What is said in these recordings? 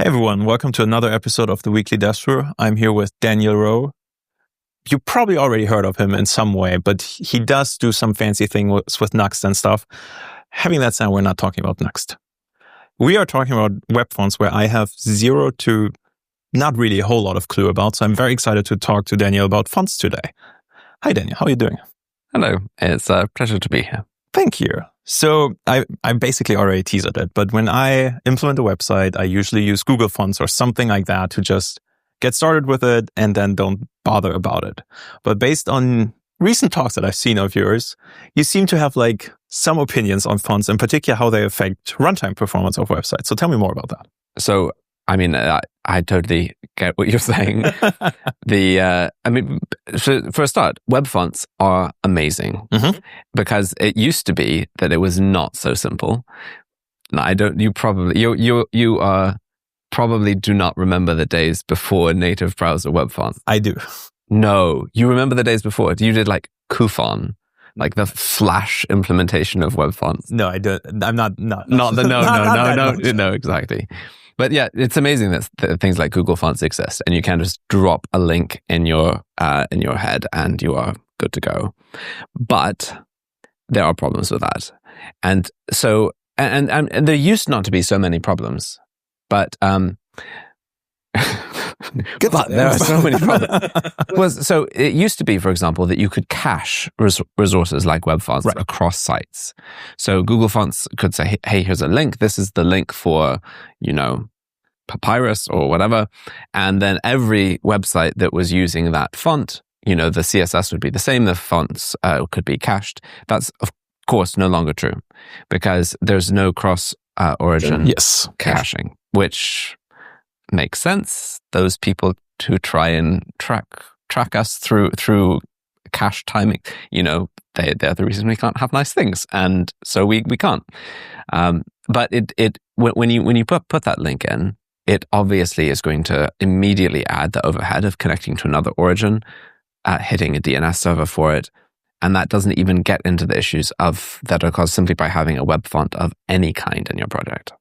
Hey everyone, welcome to another episode of the Weekly DevSpur. I'm here with Daniel Roe. You probably already heard of him in some way, but he does do some fancy things with Nuxt and stuff. Having that said, we're not talking about Nuxt. We are talking about web fonts where I have zero to not really a whole lot of clue about. So I'm very excited to talk to Daniel about fonts today. Hi Daniel, how are you doing? Hello, it's a pleasure to be here. Thank you. So I basically already teased it, but when I implement a website, I usually use Google Fonts or something like that to just get started with it and then don't bother about it. But based on recent talks that I've seen of yours, you seem to have like some opinions on fonts, in particular how they affect runtime performance of websites. So tell me more about that. So, I totally get what you're saying. So for a start, web fonts are amazing because it used to be that it was not so simple. You probably do not remember the days before native browser web fonts. I do. No, you remember the days before. You did like Kufon, like the Flash implementation of web fonts. No, I don't. I'm not. No, exactly. But yeah, it's amazing that things like Google Fonts exist, and you can just drop a link in your head, and you are good to go. But there are problems with that, and so and there used not to be so many problems, but but there are so many problems. So it used to be, for example, that you could cache resources like web fonts across sites. So Google Fonts could say, hey, here's a link. This is the link for, Papyrus or whatever. And then every website that was using that font, the CSS would be the same. The fonts could be cached. That's, of course, no longer true because there's no cross-origin caching, which makes sense. Those people who try and track us through cache timing, they're the reason we can't have nice things, and so we can't. But when you put that link in, it obviously is going to immediately add the overhead of connecting to another origin, hitting a DNS server for it, and that doesn't even get into the issues that are caused simply by having a web font of any kind in your project.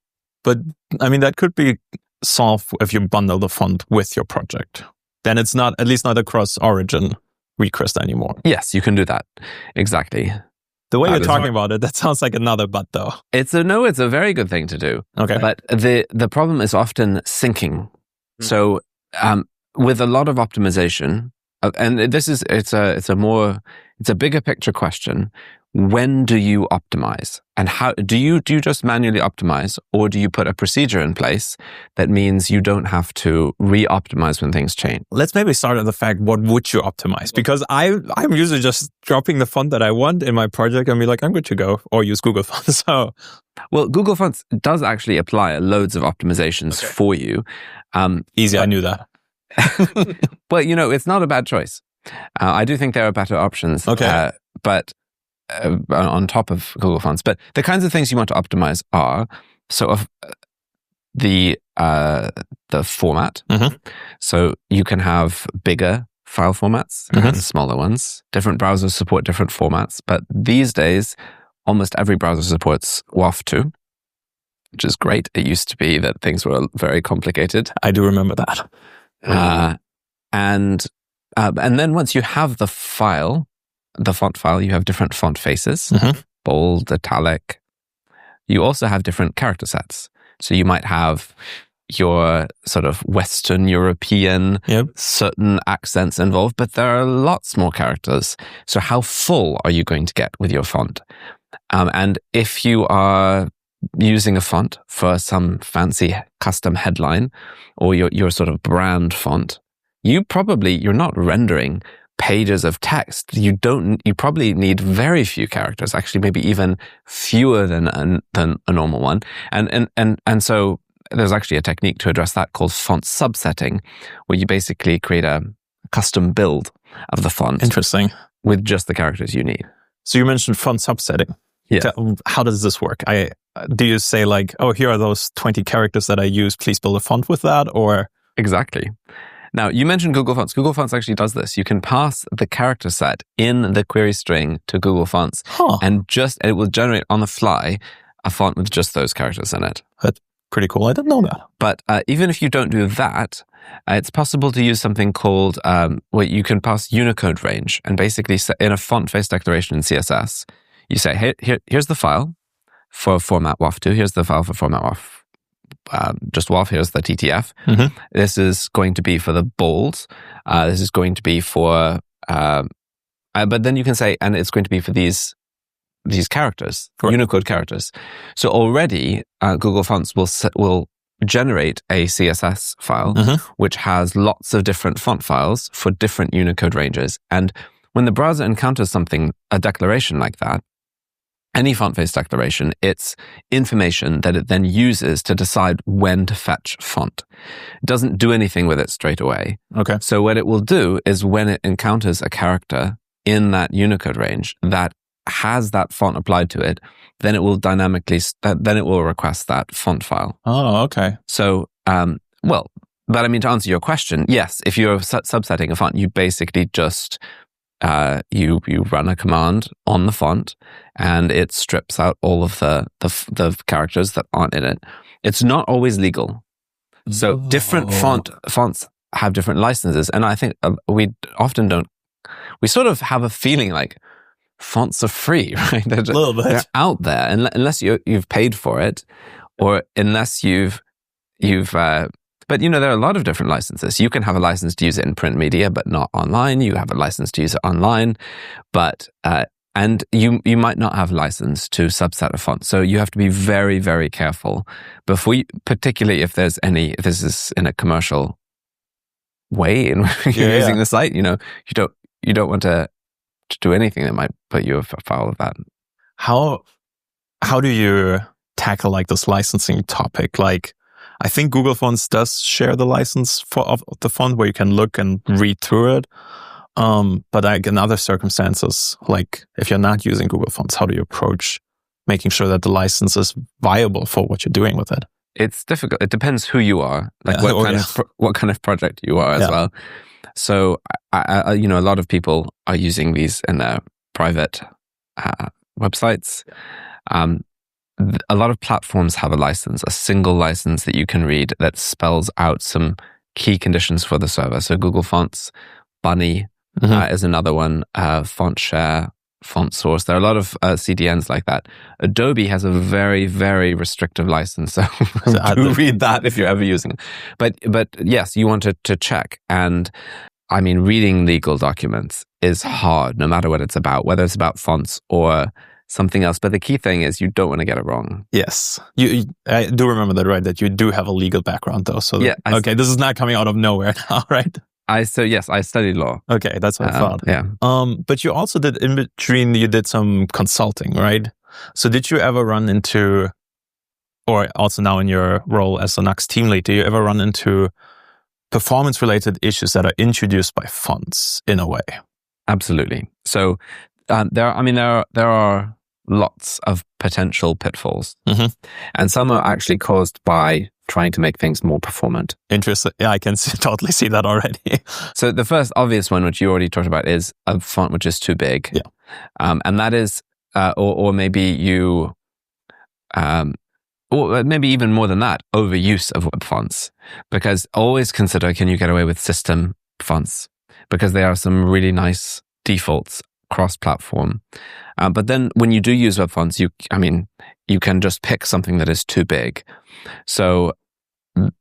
But that could be solved if you bundle the font with your project. Then it's not, at least not a cross-origin request anymore. Yes, you can do that. Exactly. The way you're talking about it, that sounds like another but though. It's a very good thing to do. Okay. But the problem is often syncing. So with a lot of optimization, and it's a bigger picture question. When do you optimize? And how do you just manually optimize, or do you put a procedure in place that means you don't have to re-optimize when things change? Let's maybe start at the fact, what would you optimize? Because I'm usually just dropping the font that I want in my project and be like, I'm good to go, or use Google Fonts. Well, Google Fonts does actually apply loads of optimizations for you. Easy, I knew that. Well, it's not a bad choice. I do think there are better options. Okay. But on top of Google Fonts. But the kinds of things you want to optimize are sort of the format. So you can have bigger file formats and smaller ones. Different browsers support different formats. But these days, almost every browser supports WAF2, which is great. It used to be that things were very complicated. I do remember that. And then once you have the font file, you have different font faces, bold, italic. You also have different character sets. So you might have your sort of Western European, certain accents involved, but there are lots more characters. So how full are you going to get with your font? And if you are using a font for some fancy custom headline or your sort of brand font, you're not rendering pages of text. You probably need very few characters, actually maybe even fewer than a normal one. And so there's actually a technique to address that called font subsetting, where you basically create a custom build of the font. Interesting. With just the characters you need. So you mentioned font subsetting. Yeah. How does this work? Do you say like, oh, here are those 20 characters that I use, please build a font with that, or? Exactly. Now, you mentioned Google Fonts. Google Fonts actually does this. You can pass the character set in the query string to Google Fonts, and it will generate on the fly a font with just those characters in it. But Pretty cool. I didn't know that. But even if you don't do that, it's possible to use something called where you can pass Unicode range, and basically in a font face declaration in CSS, you say, hey, here's the file for format WAF2. Here's the file for format WAF, just WAF. Here's the TTF. Mm-hmm. This is going to be for the bold. This is going to be for, but then you can say, and it's going to be for these characters, Correct. Unicode characters. So already Google Fonts will generate a CSS file, which has lots of different font files for different Unicode ranges. And when the browser encounters a declaration like that, any font face declaration, it's information that it then uses to decide when to fetch font. It doesn't do anything with it straight away. Okay. So what it will do is when it encounters a character in that Unicode range that has that font applied to it, then it will request that font file. Oh, okay. So, but I mean, to answer your question, yes, if you're subsetting a font, you basically just, you run a command on the font and it strips out all of the characters that aren't in it. It's not always legal. So different fonts have different licenses. And I think we sort of have a feeling like fonts are free, right? A little bit. They're out there, unless you've paid for it, or unless you've. But there are a lot of different licenses. You can have a license to use it in print media, but not online. You have a license to use it online, but and you might not have a license to subset a font. So you have to be very, very careful before, particularly if this is in a commercial way in which you're using the site. You don't want to do anything that might put you afoul of that. How do you tackle like this licensing topic? Like, I think Google Fonts does share the license of the font where you can look and read through it. But like in other circumstances, like if you're not using Google Fonts, how do you approach making sure that the license is viable for what you're doing with it? It's difficult. It depends who you are, like what kind of project you are as well. So, a lot of people are using these in their private websites. A lot of platforms have a license, a single license that you can read that spells out some key conditions for the server. So Google Fonts, Bunny is another one, Font Share, Font Source. There are a lot of CDNs like that. Adobe has a very, very restrictive license. So do read that if you're ever using it. But yes, you want to check. And I mean, reading legal documents is hard, no matter what it's about, whether it's about fonts or something else. But the key thing is you don't want to get it wrong. Yes. I do remember that, right? That you do have a legal background though. So this is not coming out of nowhere now, right? I studied law. Okay, that's what I thought. Yeah. But you also did in between, you did some consulting, right? So did you ever run into, or also now in your role as a Nuxt team lead, do you ever run into performance-related issues that are introduced by fonts in a way? Absolutely. So there are lots of potential pitfalls, and some are actually caused by trying to make things more performant. Interesting. Yeah, I can totally see that already. So the first obvious one, which you already talked about, is a font which is too big. Yeah. And that is, or maybe you, or maybe even more than that, overuse of web fonts. Because always consider, can you get away with system fonts? Because there are some really nice defaults cross-platform. But then when you do use web fonts, you can just pick something that is too big. So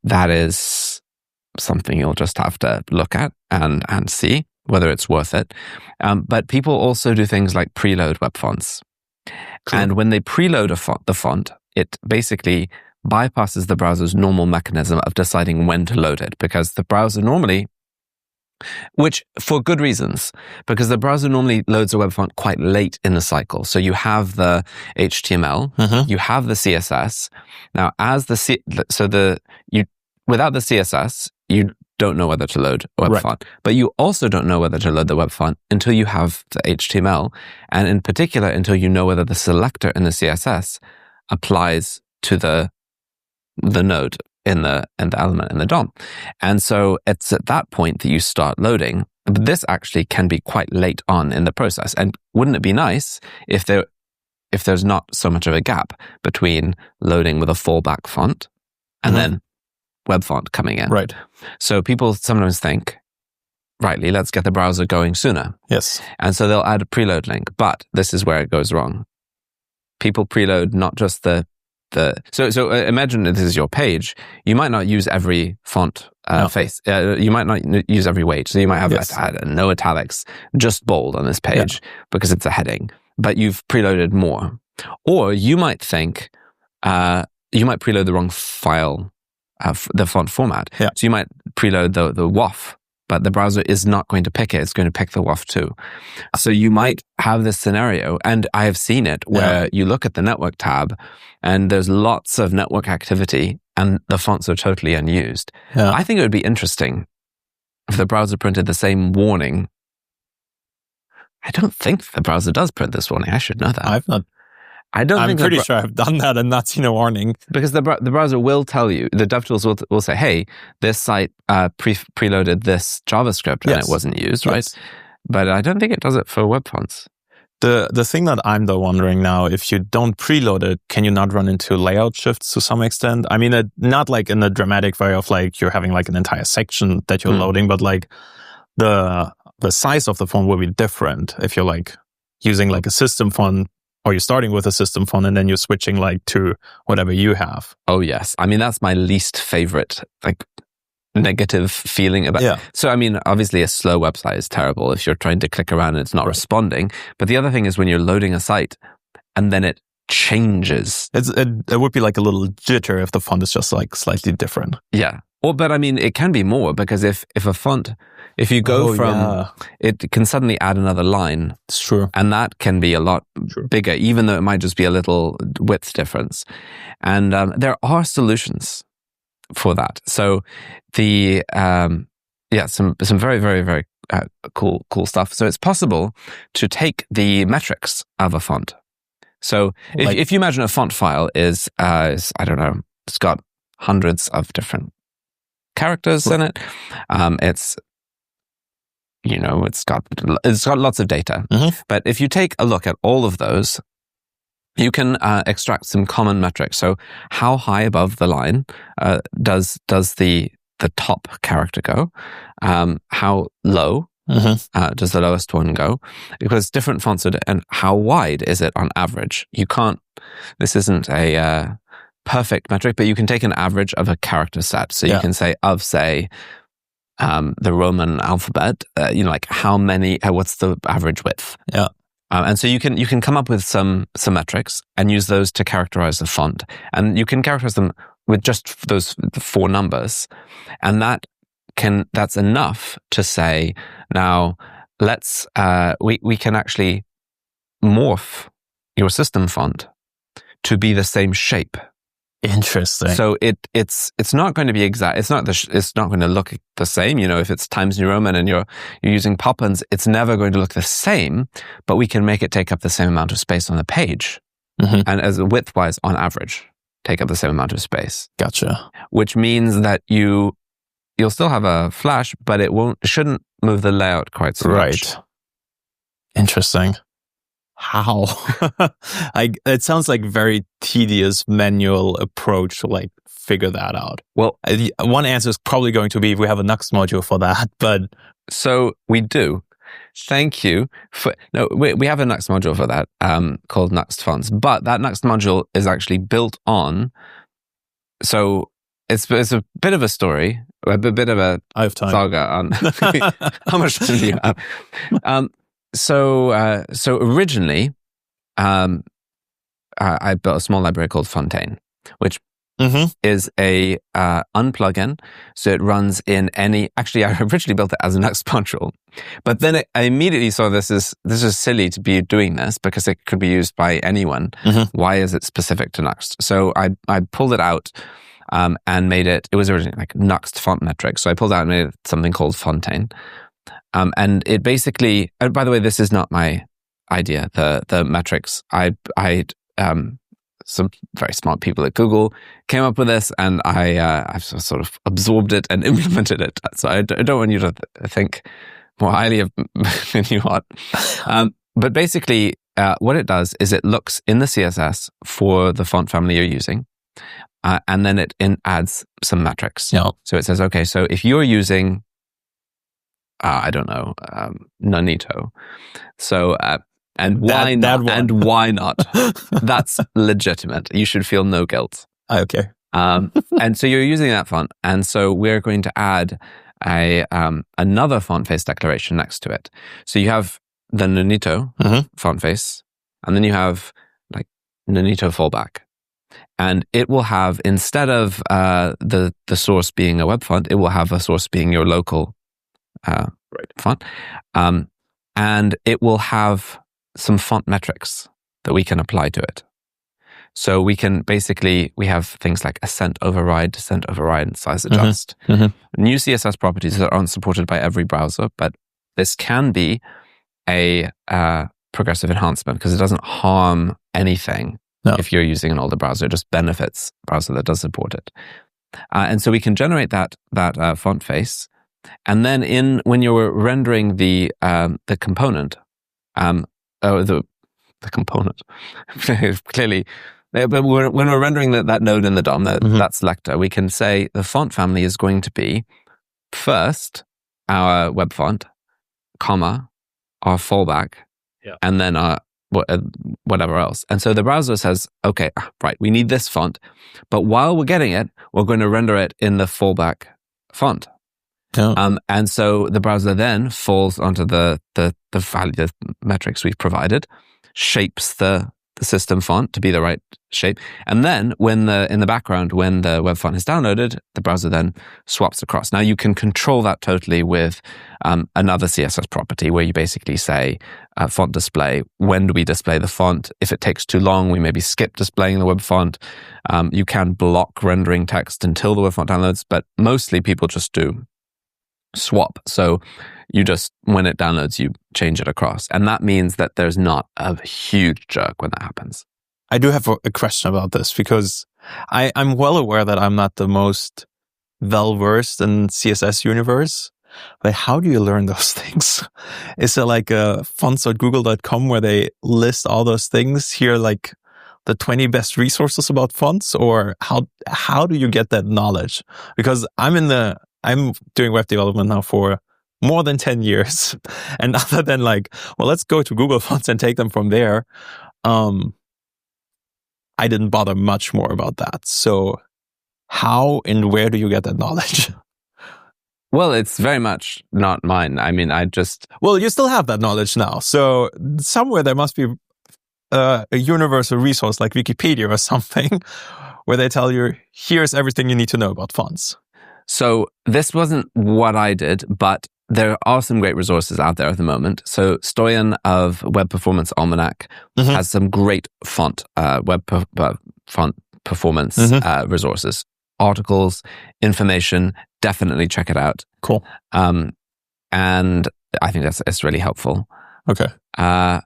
that is something you'll just have to look at and see whether it's worth it. But people also do things like preload web fonts. Cool. And when they preload the font, it basically bypasses the browser's normal mechanism of deciding when to load it, because the browser normally, which for good reasons, because the browser normally loads a web font quite late in the cycle. So you have the HTML, you have the CSS. Now, without the CSS, you don't know whether to load a web font, but you also don't know whether to load the web font until you have the HTML, and in particular until you know whether the selector in the CSS applies to the node in the element in the DOM. And so it's at that point that you start loading. But this actually can be quite late on in the process. And wouldn't it be nice if there's not so much of a gap between loading with a fallback font and then web font coming in. Right. So people sometimes think, rightly, let's get the browser going sooner. Yes. And so they'll add a preload link, but this is where it goes wrong. People preload not just so imagine that this is your page. You might not use every font face. You might not use every weight. So you might have no italics, just bold on this page because it's a heading, but you've preloaded more. Or you might think, you might preload the wrong file, the font format. Yeah. So you might preload the WAF, but the browser is not going to pick it. It's going to pick the WAF too. So you might have this scenario, and I have seen it, where you look at the network tab and there's lots of network activity and the fonts are totally unused. Yeah. I think it would be interesting if the browser printed the same warning. I don't think the browser does print this warning. I should know that. I'm pretty sure I've done that and not seen a warning. Because the browser will tell you, the DevTools will say, hey, this site preloaded this JavaScript and it wasn't used, right? Yes. But I don't think it does it for web fonts. The thing that I'm though wondering now, if you don't preload it, can you not run into layout shifts to some extent? I mean, not like in the dramatic way of like you're having like an entire section that you're loading, but like the size of the font will be different if you're like using like a system font, or you're starting with a system font and then you're switching like to whatever you have. Oh yes. I mean, that's my least favorite, like, negative feeling about it. So I mean, obviously a slow website is terrible if you're trying to click around and it's not responding. But the other thing is when you're loading a site and then it changes. It would be like a little jitter if the font is just like slightly different. Yeah. But I mean, it can be more, because if a font, if you go it can suddenly add another line. It's true. And that can be a lot bigger, even though it might just be a little width difference. And there are solutions for that. So some very, very, very cool stuff. So it's possible to take the metrics of a font. So if you imagine a font file is I don't know, it's got hundreds of different characters in it. It's got lots of data. But if you take a look at all of those, you can extract some common metrics. So how high above the line does the top character go? How low does the lowest one go? Because different fonts and how wide is it on average? This isn't a perfect metric, but you can take an average of a character set. So you can say the Roman alphabet, like what's the average width? Yeah. And so you can come up with some metrics and use those to characterize the font. And you can characterize them with just those 4 numbers. And that's enough to say, now we can actually morph your system font to be the same shape. Interesting. So it's not going to be exact. It's not going to look the same. If it's Times New Roman and you're using Poppins, it's never going to look the same. But we can make it take up the same amount of space on the page, and as width-wise, on average, take up the same amount of space. Gotcha. Which means that you'll still have a flash, but it shouldn't move the layout quite so much. Right. Interesting. How? It sounds like very tedious manual approach to like figure that out. Well, one answer is probably going to be we have a Nuxt module for that, but so we do. Thank you we have a Nuxt module for that called Nuxt Fonts, but that Nuxt module is actually built on. So it's a bit of a story, a bit of a I have time. Saga on how much time do you have? So originally, I built a small library called Fontaine, which is a unplugin. So it runs in any. Actually, I originally built it as a Nuxt module, but then I immediately saw this is silly to be doing this because it could be used by anyone. Why is it specific to Nuxt? So I pulled it out and made it. It was originally like Nuxt font metrics. So I pulled out and made it something called Fontaine. And it basically, by the way, this is not my idea. The metrics, some very smart people at Google came up with this, and I've sort of absorbed it and implemented it. So I don't want you to think more highly of than you ought. But basically, what it does is it looks in the CSS for the font family you're using, and then it adds some metrics. Yeah. So it says, okay, so if you're using, I don't know, Nonito, so and why not? And why not? That's legitimate. You should feel no guilt. Okay. And so you're using that font, and so we're going to add another font face declaration next to it. So you have the Nonito font face, and then you have like Nonito fallback, and it will have, instead of the source being a web font, it will have a source being your local font, and it will have some font metrics that we can apply to it. So we can basically, we have things like ascent override, descent override, and size adjust. New CSS properties that aren't supported by every browser, but this can be a progressive enhancement because it doesn't harm anything if you're using an older browser. It just benefits a browser that does support it. And so we can generate that font face, and then when you're rendering the component, the component clearly. But when we're rendering that node in the DOM, that selector, we can say the font family is going to be first our web font, comma, our fallback, and then our whatever else. And so the browser says, okay, right, we need this font, but while we're getting it, we're going to render it in the fallback font. And so the browser then falls onto the value, the metrics we've provided, shapes the system font to be the right shape, and then in the background, when the web font is downloaded, the browser then swaps across. Now you can control that totally with another CSS property where you basically say font display. When do we display the font? If it takes too long, we maybe skip displaying the web font. You can block rendering text until the web font downloads, but mostly people just do swap. So you just, when it downloads, you change it across. And that means that there's not a huge jerk when that happens. I do have a question about this because I'm well aware that I'm not the most well-versed in CSS universe, but how do you learn those things? Is it like fonts.google.com where they list all those things here, like the 20 best resources about fonts, or how do you get that knowledge? Because I'm doing web development now for more than 10 years. And other than like, well, let's go to Google Fonts and take them from there, I didn't bother much more about that. So how and where do you get that knowledge? Well, it's very much not mine. I mean, Well, you still have that knowledge now. So somewhere there must be a universal resource like Wikipedia or something where they tell you, here's everything you need to know about fonts. So this wasn't what I did, but there are some great resources out there at the moment. So Stoyan of Web Performance Almanac has some great font performance resources, articles, information. Definitely check it out. Cool. And I think it's really helpful. Okay. I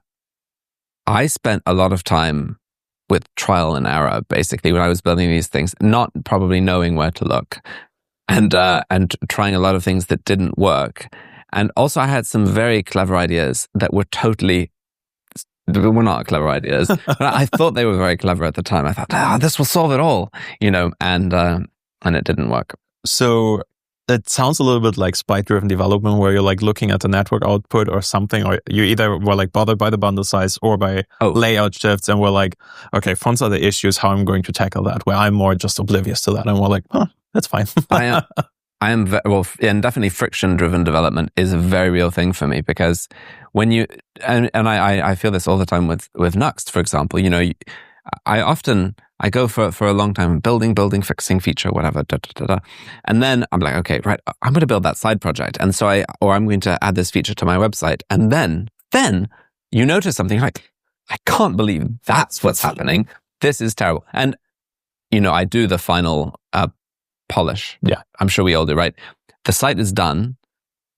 spent a lot of time with trial and error, basically, when I was building these things, not probably knowing where to look. And trying a lot of things that didn't work. And also I had some very clever ideas that were not clever ideas. But I thought they were very clever at the time. I thought, this will solve it all, and it didn't work. So it sounds a little bit like spike-driven development where you're like looking at the network output or something, or you either were like bothered by the bundle size or by layout shifts and we're like, okay, fonts are the issues, how I'm going to tackle that, where I'm more just oblivious to that. And we're like, that's fine. I am and definitely friction-driven development is a very real thing for me because when you, and I feel this all the time with Nuxt, for example, I go for a long time building, fixing feature, whatever, and then I'm like, okay, right, I'm going to build that side project. And so I'm going to add this feature to my website. And then you notice something like, I can't believe that's what's happening. This is terrible. And, I do the final polish. Yeah. I'm sure we all do, right? The site is done.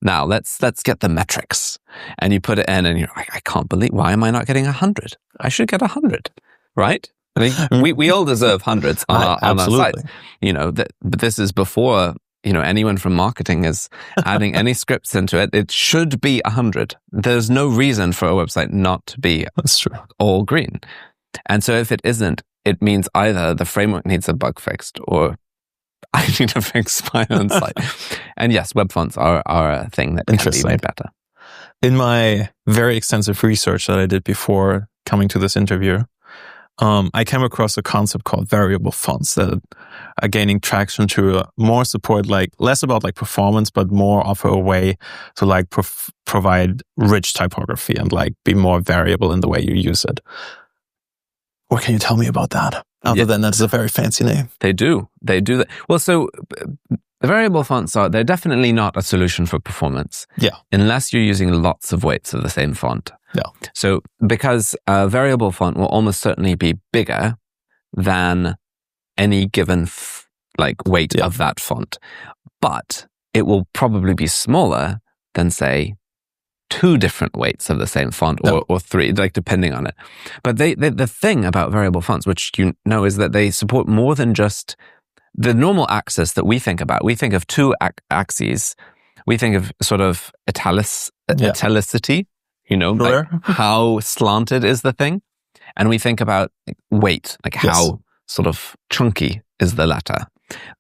Now let's get the metrics. And you put it in and you're like, I can't believe, why am I not getting 100? I should get 100, right? I mean, we all deserve hundreds on our sites. But this is before, anyone from marketing is adding any scripts into it. It should be 100. There's no reason for a website not to be That's true. all green. And so if it isn't, it means either the framework needs a bug fixed or I need to fix my own site. And yes, web fonts are a thing that can be made better. In my very extensive research that I did before coming to this interview, I came across a concept called variable fonts that are gaining traction to more support, like less about like performance, but more offer a way to like provide rich typography and like be more variable in the way you use it. What can you tell me about that? Other than that's a very fancy name. They do that. Well, so variable fonts they're definitely not a solution for performance. Yeah. Unless you're using lots of weights of the same font. Yeah. So because a variable font will almost certainly be bigger than any given weight of that font, but it will probably be smaller than, say, 2 different weights of the same font or 3, like depending on it. But the thing about variable fonts, which you know, is that they support more than just the normal axis that we think about. We think of 2 axes. We think of sort of italicity, you know, like how slanted is the thing. And we think about weight, like how sort of chunky is the letter.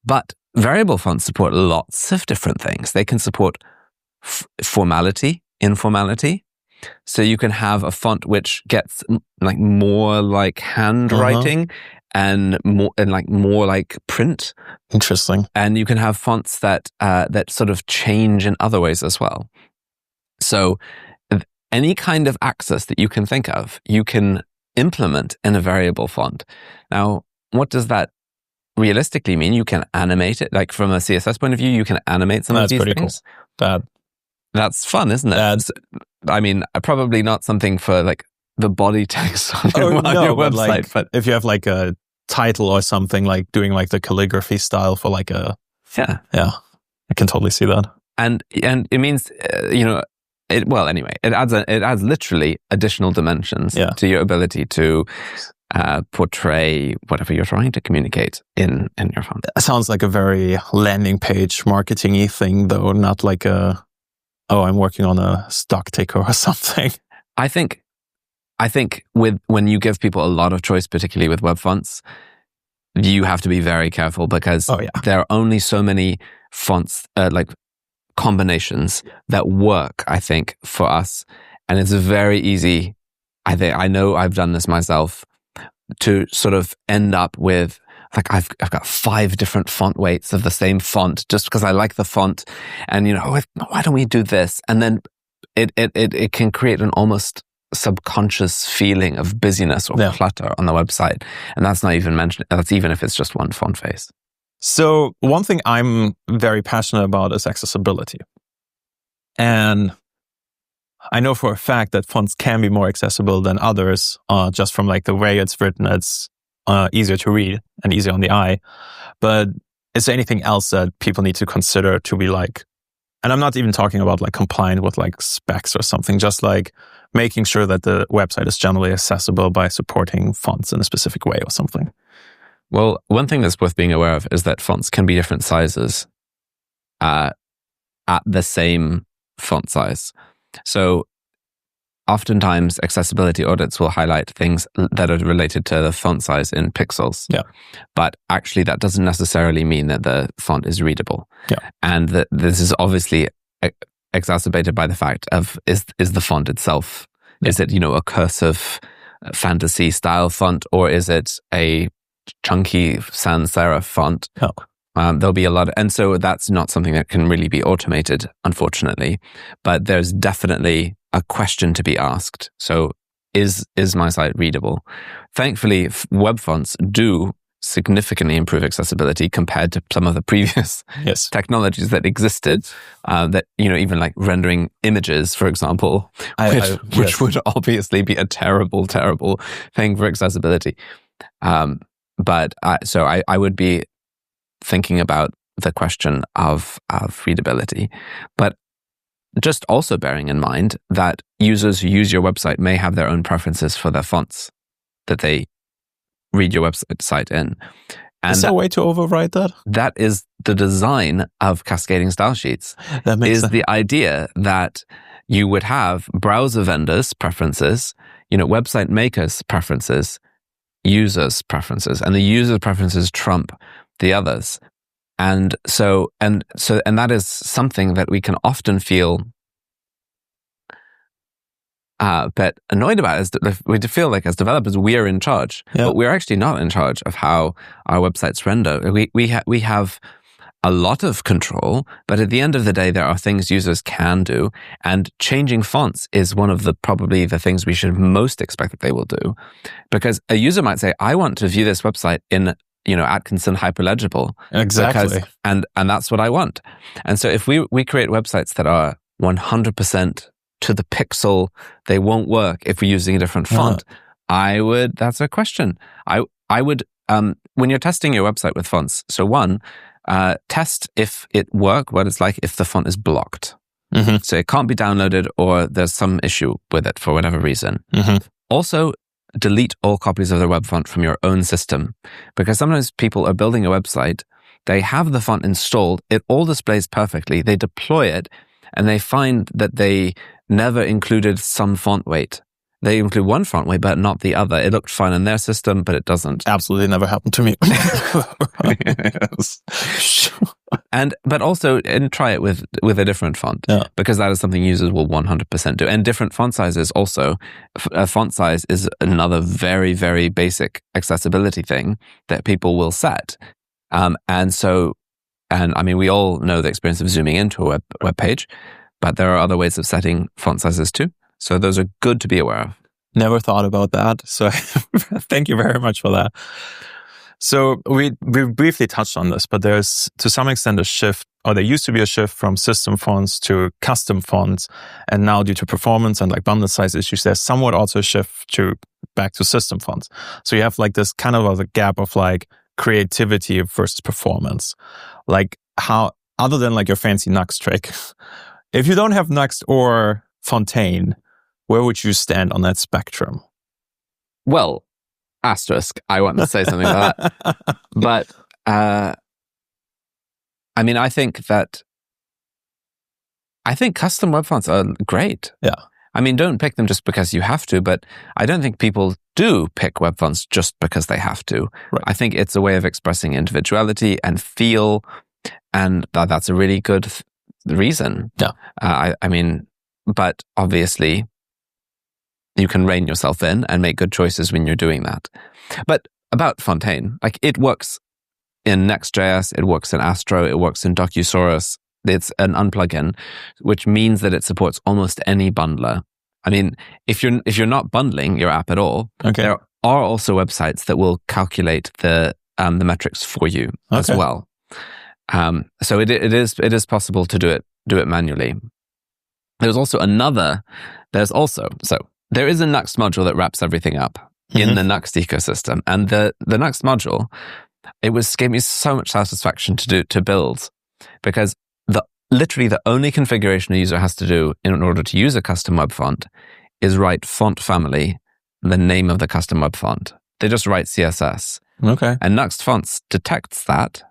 But variable fonts support lots of different things. They can support formality, informality. So you can have a font which gets like more like handwriting and more like print. Interesting. And you can have fonts that sort of change in other ways as well. So any kind of axis that you can think of, you can implement in a variable font. Now, what does that realistically mean? You can animate it. Like from a CSS point of view, you can animate some of these things. Cool. That's fun, isn't it? I mean, probably not something for like the body text on your website. But if you have like a title or something, like doing like the calligraphy style for like a... Yeah, I can totally see that. And it means, it adds literally additional dimensions to your ability to portray whatever you're trying to communicate in your font. It sounds like a very landing page marketing-y thing, though, not like I'm working on a stock ticker or something. I think when you give people a lot of choice, particularly with web fonts, you have to be very careful because there are only so many fonts, like combinations that work, I think, for us. And it's very easy. I know I've done this myself, to sort of end up with like I've got 5 different font weights of the same font just because I like the font, and why don't we do this? And then it can create an almost subconscious feeling of busyness or clutter on the website, and that's not even mentioned. That's even if it's just one font face. So one thing I'm very passionate about is accessibility, and I know for a fact that fonts can be more accessible than others, just from like the way it's written. It's easier to read and easier on the eye. But is there anything else that people need to consider to be like, and I'm not even talking about like compliant with like specs or something, just like making sure that the website is generally accessible by supporting fonts in a specific way or something? Well, one thing that's worth being aware of is that fonts can be different sizes at the same font size. So oftentimes accessibility audits will highlight things that are related to the font size in pixels. Yeah. But actually that doesn't necessarily mean that the font is readable. Yeah. And this is obviously exacerbated by the fact of is the font itself, is it, a cursive fantasy style font, or is it a chunky sans serif font? Oh. There'll be a lot and so that's not something that can really be automated, unfortunately. But there's definitely a question to be asked. So is my site readable? Thankfully, web fonts do significantly improve accessibility compared to some of the previous technologies that existed. That, even like rendering images, for example, which would obviously be a terrible, terrible thing for accessibility. But I would be thinking about the question of readability, but just also bearing in mind that users who use your website may have their own preferences for their fonts that they read your website in. And is there a way to override that? That is the design of cascading style sheets. That makes sense. The idea that you would have browser vendors' preferences, website makers' preferences, users' preferences, and the user preferences trump the others. And so that is something that we can often feel but annoyed about, is that we feel like as developers we're in charge, but we're actually not in charge of how our websites render. We have a lot of control, but at the end of the day, there are things users can do, and changing fonts is one of probably the things we should most expect that they will do, because a user might say, "I want to view this website in Atkinson hyperlegible." Exactly. And that's what I want. And so if we create websites that are 100% to the pixel, they won't work if we're using a different font. That's a question. I would, when you're testing your website with fonts, so one, test if it works, what it's like if the font is blocked. Mm-hmm. So it can't be downloaded, or there's some issue with it for whatever reason. Mm-hmm. Also, delete all copies of the web font from your own system, because sometimes people are building a website, they have the font installed, it all displays perfectly, they deploy it, and they find that they never included some font weight. They include one font weight, but not the other. It looked fine in their system, but it doesn't. Absolutely never happened to me. But also, and try it with a different font, because that is something users will 100% do. And different font sizes also. A font size is another very, very basic accessibility thing that people will set. And I mean, we all know the experience of zooming into a web page, but there are other ways of setting font sizes too. So those are good to be aware of. Never thought about that. So thank you very much for that. So we briefly touched on this, but there's to some extent a shift, or there used to be a shift from system fonts to custom fonts. And now due to performance and like bundle size issues, there's somewhat also a shift back to system fonts. So you have like this kind of a gap of like creativity versus performance. Like how, other than like your fancy Nuxt trick, if you don't have Nuxt or Fontaine, where would you stand on that spectrum? Well, asterisk, I want to say something about that. But, I mean, I think custom web fonts are great. Yeah. I mean, don't pick them just because you have to, but I don't think people do pick web fonts just because they have to. Right. I think it's a way of expressing individuality and feel, and that's a really good reason. Yeah. I mean, but obviously you can rein yourself in and make good choices when you're doing that. But about Fontaine, like it works in Next.js, it works in Astro, it works in Docusaurus. It's an unplugin, which means that it supports almost any bundler. I mean, if you're not bundling your app at all, there are also websites that will calculate the metrics for you as well. So it is possible to do it manually. There is a Nuxt module that wraps everything up in the Nuxt ecosystem, and the Nuxt module, gave me so much satisfaction to build, because literally the only configuration a user has to do in order to use a custom web font is write font family, the name of the custom web font. They just write CSS. Okay. And Nuxt Fonts detects that.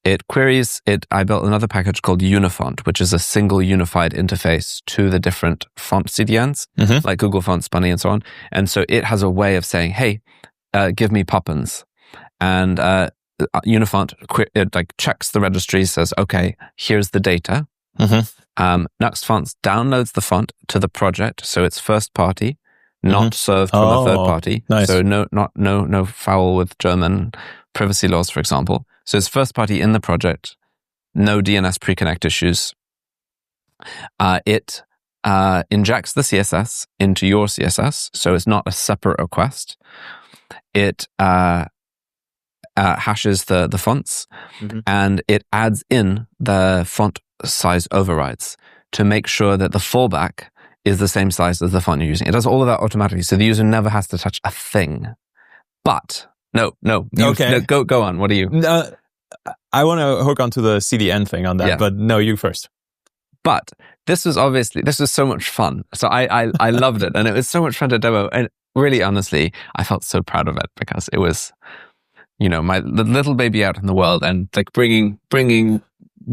It queries it. I built another package called Unifont, which is a single unified interface to the different font CDNs, like Google Fonts, Bunny, and so on. And so it has a way of saying, hey, give me Poppins. And Unifont checks the registry, says, okay, here's the data. Nuxt Fonts downloads the font to the project, so it's first party, not served from a third party. Nice. So no foul with German privacy laws, for example. So it's first party in the project, no DNS pre-connect issues. It injects the CSS into your CSS, so it's not a separate request. It hashes the fonts, and it adds in the font size overrides to make sure that the fallback is the same size as the font you're using. It does all of that automatically, so the user never has to touch a thing. But no. Go on. What are you? I want to hook onto the CDN thing on that, but no, you first. But this was so much fun. So I loved it, and it was so much fun to demo. And really, honestly, I felt so proud of it, because it was, my little baby out in the world and like bringing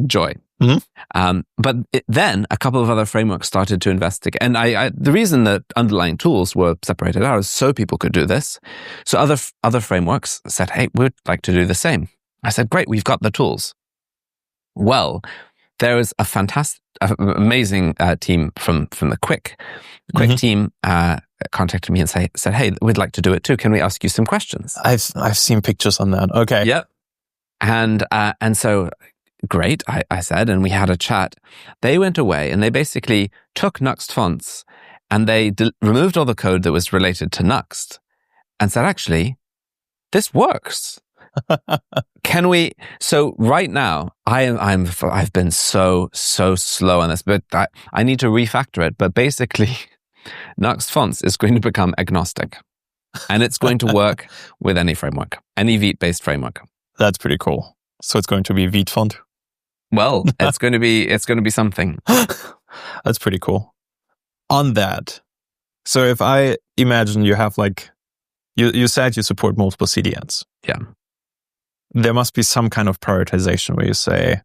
joy. But then a couple of other frameworks started to investigate. And the reason that underlying tools were separated out is so people could do this. So other frameworks said, hey, we'd like to do the same. I said, great, we've got the tools. Well, there was a fantastic, amazing team from the Quick. The Quick team contacted me and said, hey, we'd like to do it too. Can we ask you some questions? I've seen pictures on that. Okay. Yep. And so, great, I said, and we had a chat. They went away and they basically took Nuxt fonts and they removed all the code that was related to Nuxt and said, actually, this works. Can we? So right now, I've been so slow on this, but I need to refactor it. But basically, Nuxt fonts is going to become agnostic, and it's going to work with any framework, any Vite-based framework. That's pretty cool. So it's going to be Vite font. Well, it's going to be something. That's pretty cool. On that, so if I imagine you have like, you said you support multiple CDNs. Yeah. There must be some kind of prioritization where you say,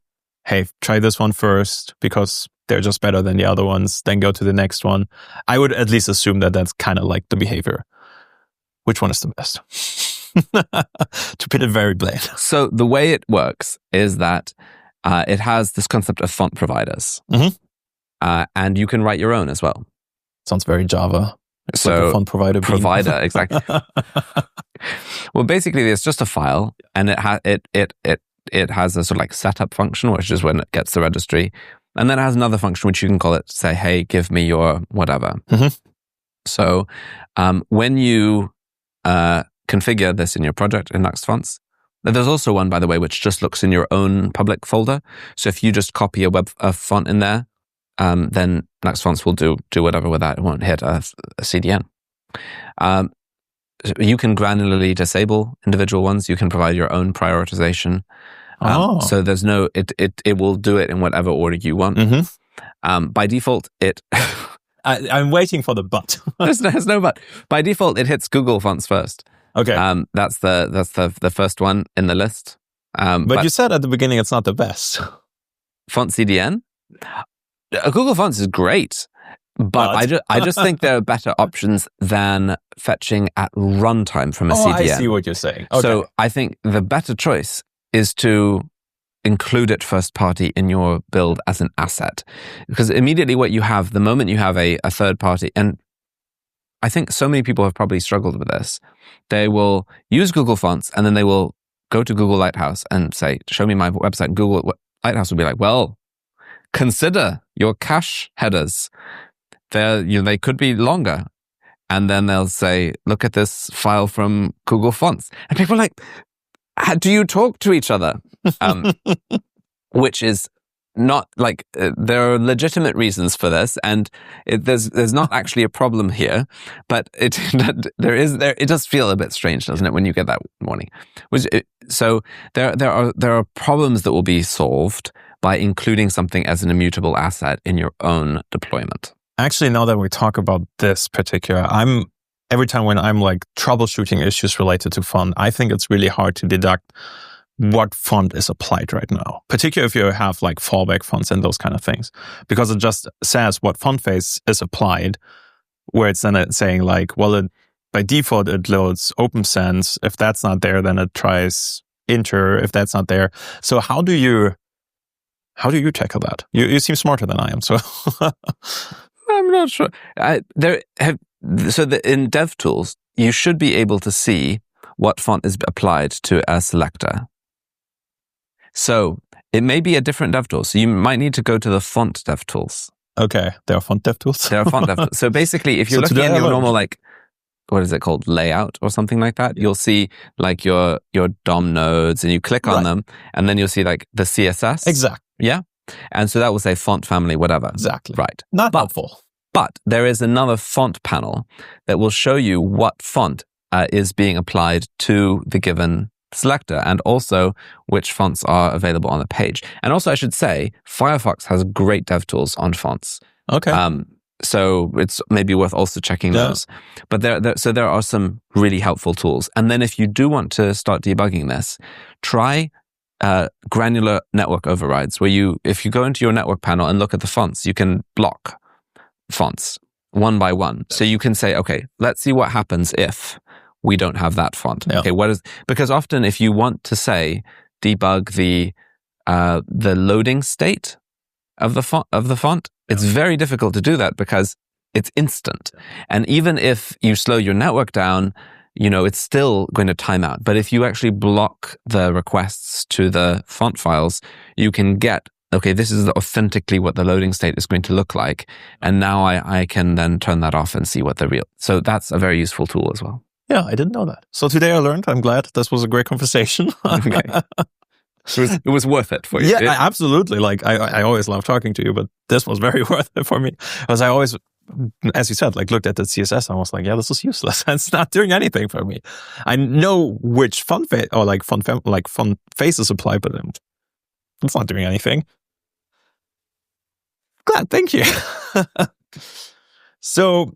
hey, try this one first because they're just better than the other ones, then go to the next one. I would at least assume that that's kind of like the behavior. Which one is the best? To put it very blunt. So the way it works is that it has this concept of font providers. And you can write your own as well. Sounds very Java. It's so like a font provider. Exactly. Well, basically, it's just a file, and it has a sort of like setup function, which is when it gets the registry, and then it has another function which you can call it, say, hey, give me your whatever. So when you configure this in your project in Nuxt fonts, there's also one, by the way, which just looks in your own public folder. So if you just copy a font in there, then Nuxt fonts will do whatever with that. It won't hit a CDN. You can granularly disable individual ones. You can provide your own prioritization. So there's no, it will do it in whatever order you want. By default, I'm waiting for the but. there's no but. By default, it hits Google fonts first. Okay. That's the first one in the list. But you said at the beginning it's not the best. Font CDN? Google Fonts is great. But I just think there are better options than fetching at runtime from a CDN. I see what you're saying. Okay. So I think the better choice is to include it first party in your build as an asset. Because immediately what you have, the moment you have a third party, and I think so many people have probably struggled with this, they will use Google Fonts and then they will go to Google Lighthouse and say, show me my website. And Google Lighthouse will be like, well, consider your cache headers. They could be longer. And then they'll say, look at this file from Google Fonts. And people are like, do you talk to each other? Which is not like, there are legitimate reasons for this. And there's not actually a problem here, but it does feel a bit strange, doesn't it, when you get that warning? So there are problems that will be solved by including something as an immutable asset in your own deployment. Actually, now that we talk about this particular, every time when I'm like troubleshooting issues related to font, I think it's really hard to deduct what font is applied right now, particularly if you have like fallback fonts and those kind of things, because it just says what font face is applied, where it's then saying like, well, by default, it loads Open Sans. If that's not there, then it tries Inter. If that's not there. So how do you tackle that? You seem smarter than I am, so... I'm not sure. In DevTools, you should be able to see what font is applied to a selector. So it may be a different DevTool. So you might need to go to the font DevTools. Okay, there are font DevTools. There are font DevTools. So basically, if you're looking at your normal, like, what is it called, layout or something like that, you'll see like your DOM nodes, and you click on them, and then you'll see like the CSS. Exactly. Yeah. And so that will say font family, whatever. Exactly. Right. Not helpful. But there is another font panel that will show you what font is being applied to the given selector, and also which fonts are available on the page. And also, I should say, Firefox has great DevTools on fonts. Okay. So it's maybe worth also checking those. But there are some really helpful tools. And then if you do want to start debugging this, try granular network overrides, where if you go into your network panel and look at the fonts, you can block fonts one by one. So you can say, okay, let's see what happens if we don't have that font. Yeah. Okay, because often if you want to say debug the loading state of the font, it's very difficult to do that because it's instant. And even if you slow your network down, it's still going to time out. But if you actually block the requests to the font files, you can get, okay, this is authentically what the loading state is going to look like. And now I can then turn that off and see what so that's a very useful tool as well. Yeah, I didn't know that. So today I learned. I'm glad. This was a great conversation. Okay. It was worth it for you. Yeah, absolutely. Like I always love talking to you, but this was very worth it for me. Because I always, as you said, like looked at the CSS and I was like, yeah, this is useless. It's not doing anything for me. I know which font faces apply, but it's not doing anything. Glad, thank you. So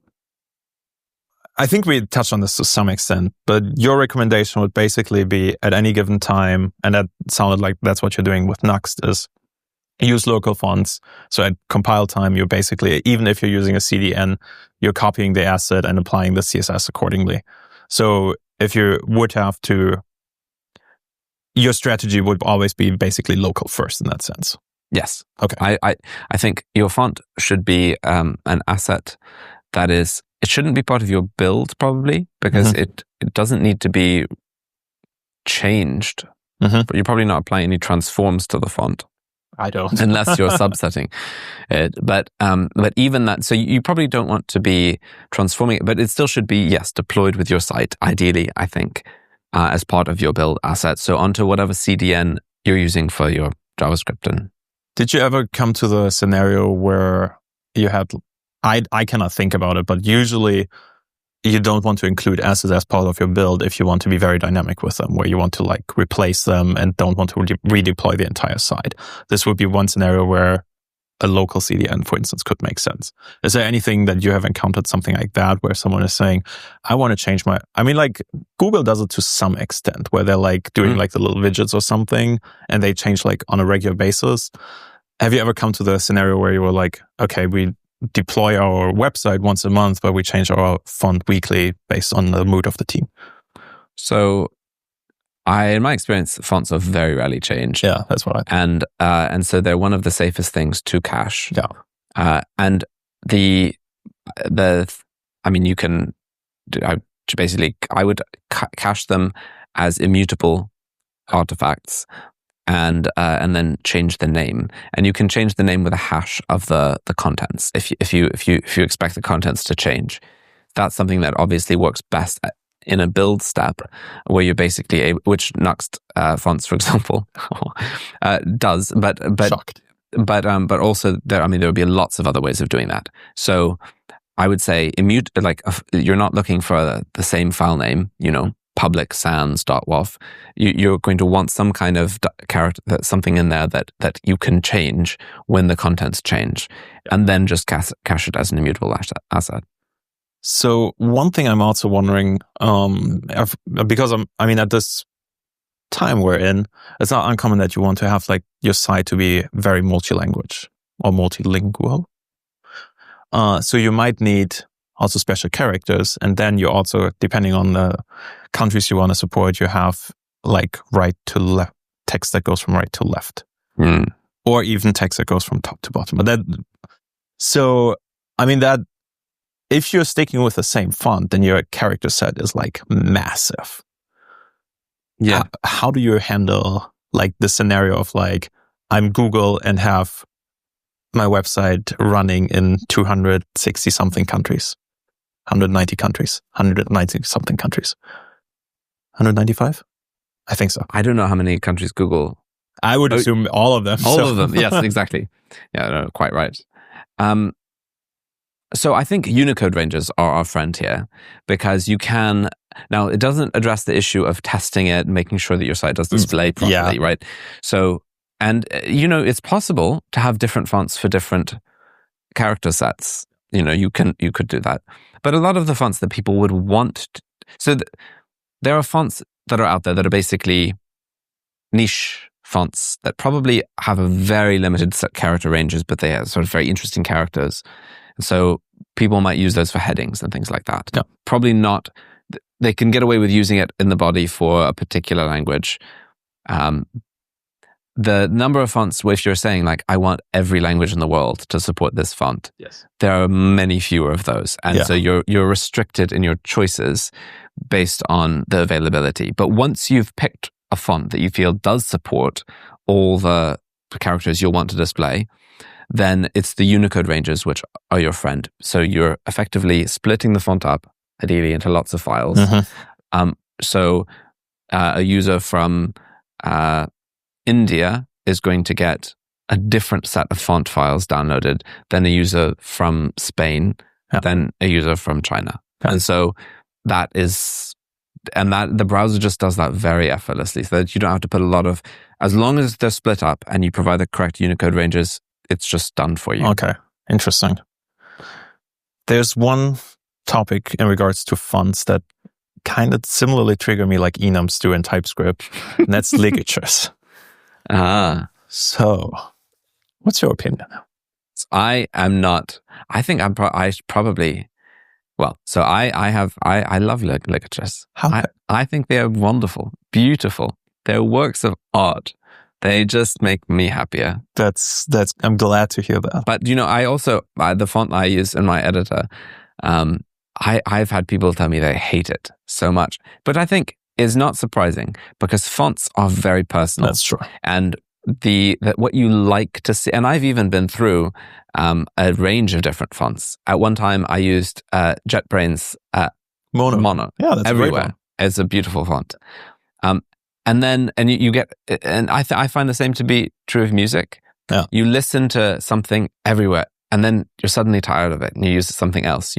I think we touched on this to some extent, but your recommendation would basically be at any given time, and that sounded like that's what you're doing with Nuxt, is use local fonts. So at compile time, you're basically, even if you're using a CDN, you're copying the asset and applying the CSS accordingly. So if you would have to, your strategy would always be basically local first in that sense. Yes. Okay. I think your font should be an asset that is, it shouldn't be part of your build probably, because it doesn't need to be changed. But you're probably not applying any transforms to the font. I don't. Unless you're subsetting it. But even that, so you probably don't want to be transforming it, but it still should be, yes, deployed with your site, ideally, I think, as part of your build asset. So onto whatever CDN you're using for your JavaScript. And did you ever come to the scenario where you had, I cannot think about it, but usually you don't want to include assets as part of your build if you want to be very dynamic with them, where you want to like replace them and don't want to redeploy the entire site. This would be one scenario where a local CDN, for instance, could make sense. Is there anything that you have encountered something like that where someone is saying, I want to change like Google does it to some extent where they're like doing like the little widgets or something and they change like on a regular basis. Have you ever come to the scenario where you were like, okay, we deploy our website once a month, but we change our font weekly based on the mood of the team? So in my experience, fonts are very rarely changed. Yeah, that's what and so they're one of the safest things to cache. Yeah. And you can basically, I would cache them as immutable artifacts and then change the name. And you can change the name with a hash of the contents if you expect the contents to change. That's something that obviously works best in a build step, where you're basically which Nuxt fonts, for example, does. But shocked. But also there would be lots of other ways of doing that. So I would say you're not looking for the same file name, public sans.waf. You're going to want some kind of something in there that you can change when the contents change, and then just cache it as an immutable asset. So one thing I'm also wondering, because at this time we're in, it's not uncommon that you want to have like your site to be very multi-language or multilingual. So you might need also special characters, and then you also, depending on the countries you want to support, you have like right to left text that goes from right to left, or even text that goes from top to bottom. But that if you're sticking with the same font, then your character set is like massive. Yeah. How do you handle like the scenario of like, I'm Google and have my website running in 260 something countries, 190 countries, 190 something countries, 195? I think so. I don't know how many countries Google. I would assume all of them. All of them. Yes, exactly. Yeah, no, quite right. So I think Unicode ranges are our friend here, because you can, now it doesn't address the issue of testing it and making sure that your site does display properly, right? So, and it's possible to have different fonts for different character sets. You could do that. But a lot of the fonts that people would want, there are fonts that are out there that are basically niche fonts that probably have a very limited set character ranges, but they have sort of very interesting characters. So people might use those for headings and things like that. Yeah. Probably not. They can get away with using it in the body for a particular language. The number of fonts, if you're saying like, I want every language in the world to support this font, yes, there are many fewer of those. And so you're restricted in your choices based on the availability. But once you've picked a font that you feel does support all the characters you'll want to display, then it's the Unicode ranges which are your friend. So you're effectively splitting the font up, ideally into lots of files. So a user from India is going to get a different set of font files downloaded than a user from Spain, than a user from China. And so that the browser just does that very effortlessly, so that you don't have to put a lot of, as long as they're split up and you provide the correct Unicode ranges, it's just done for you. Okay, interesting. There's one topic in regards to fonts that kind of similarly trigger me like enums do in TypeScript, and that's ligatures. So, what's your opinion? I am not. I think I probably. Well, so I love ligatures. I think they are wonderful, beautiful. They're works of art. They just make me happier. That's. I'm glad to hear that. But I also the font I use in my editor. I've had people tell me they hate it so much, but I think is not surprising because fonts are very personal. That's true. And what you like to see, and I've even been through a range of different fonts. At one time, I used JetBrains Mono. Yeah, that's everywhere. It's a beautiful font. And you get, and I find the same to be true of music. Yeah. You listen to something everywhere, and then you're suddenly tired of it, and you use something else,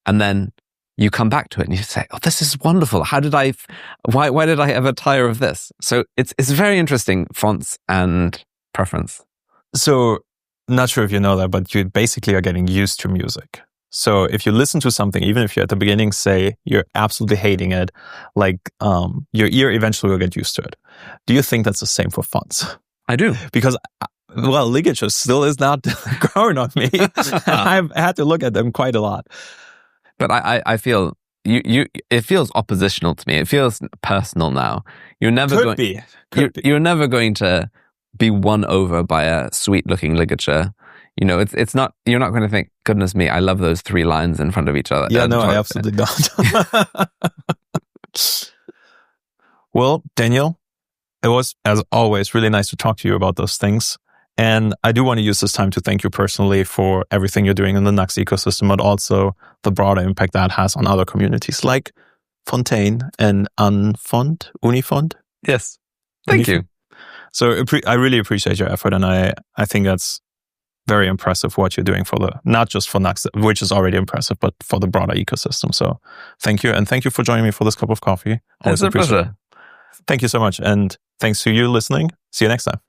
and then you come back to it and you say, "Oh, this is wonderful. Why did I ever tire of this?" So it's very interesting, fonts and preference. So, not sure if you know that, but you basically are getting used to music. So if you listen to something, even if you at the beginning say you're absolutely hating it, like your ear eventually will get used to it. Do you think that's the same for fonts? I do. Because, ligatures still is not growing on me. I've had to look at them quite a lot. But I feel it feels oppositional to me. It feels personal now. You're never You're never going to be won over by a sweet looking ligature. It's not. You're not going to think, "Goodness me, I love those 3 lines in front of each other." Yeah, no, I absolutely don't. Well, Daniel, it was, as always, really nice to talk to you about those things. And I do want to use this time to thank you personally for everything you're doing in the Nuxt ecosystem, but also the broader impact that has on other communities like Fontaine and Unifont. Yes. Thank you. So I really appreciate your effort, and I think that's very impressive what you're doing not just for Nuxt, which is already impressive, but for the broader ecosystem. So thank you, and thank you for joining me for this cup of coffee. It's a pleasure. Thank you so much, and thanks to you listening. See you next time.